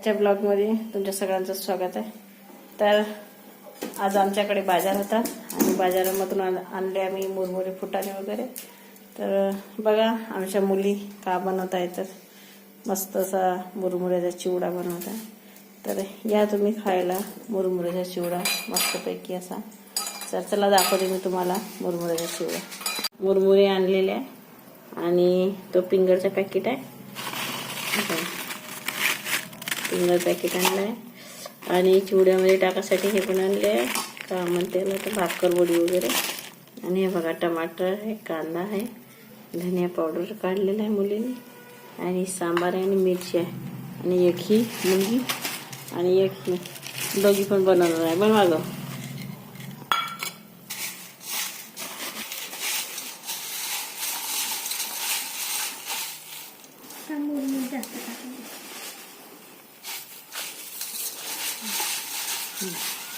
आजच्या ब्लॉगमध्ये तुमच्या सगळ्यांचं स्वागत आहे। तर आज आमच्याकडे बाजार होता आणि बाजारामधून आणले आम्ही मुरमुरे फुटाणे वगैरे। तर बघा आमच्या मुली का बनवत आहेत, तर मस्त असा मुरमुऱ्याचा चिवडा बनवत आहे। तर या तुम्ही खायला मुरमुऱ्याचा चिवडा मस्तपैकी असा। तर चला दाखवते मी तुम्हाला मुरमुऱ्याचा चिवडा। मुरमुरे आणलेले आहे आणि तो फिंगरचा पॅकेट आहे, फिंगर पॅकेट आणलाय आणि चिवड्यामध्ये टाकासाठी हे पण आणले का म्हणते तर भाकरवडी वगैरे। आणि हे बघा टमाटर आहे, कांदा आहे, धनिया पावडर काढलेला आहे मुलीने, आणि सांबार आहे आणि मिरची आहे, आणि एक ही मुलगी आणि एक ही दोघी पण बनवणार आहे। बनवा गं।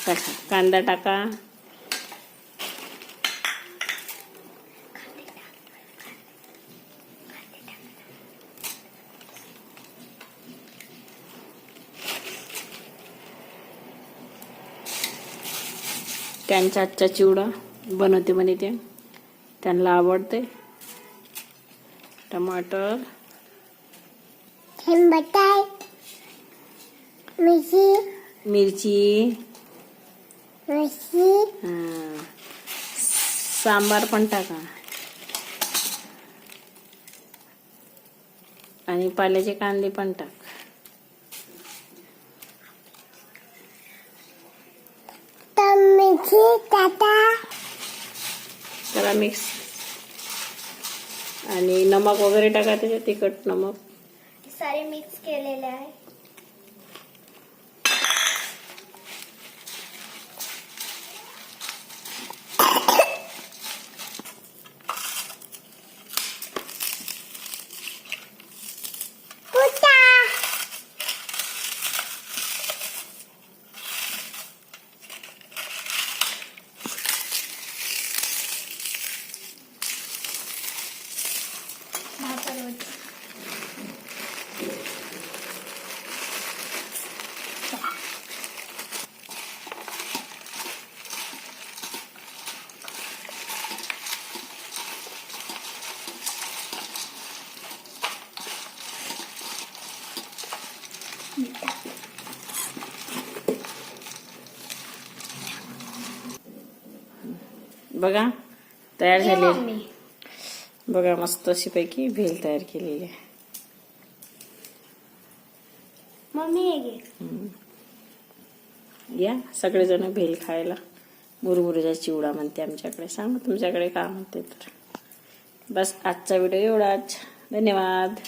टाका कांदा टाका, त्यांचा आजचा चिवडा बनवते म्हणे ते, त्यांना आवडते। टमाटर, मिरची, सांबार पण टाका आणि पाल्याचे कांदे पण टाक। जरा मिक्स आणि नमक वगैरे टाका त्याच्यात, तिखट नमक सारे मिक्स केलेले आहे। बघा तयार झाली। बघा मस्त अशी पैकी भेल तयार केलेली आहे। मम्मी या सगळेजण भेल खायला। मुरमुऱ्याचा चिवडा म्हणते आमच्याकडे, सांगा तुमच्याकडे काय म्हणते। तर बस आजचा व्हिडिओ एवढाच। धन्यवाद।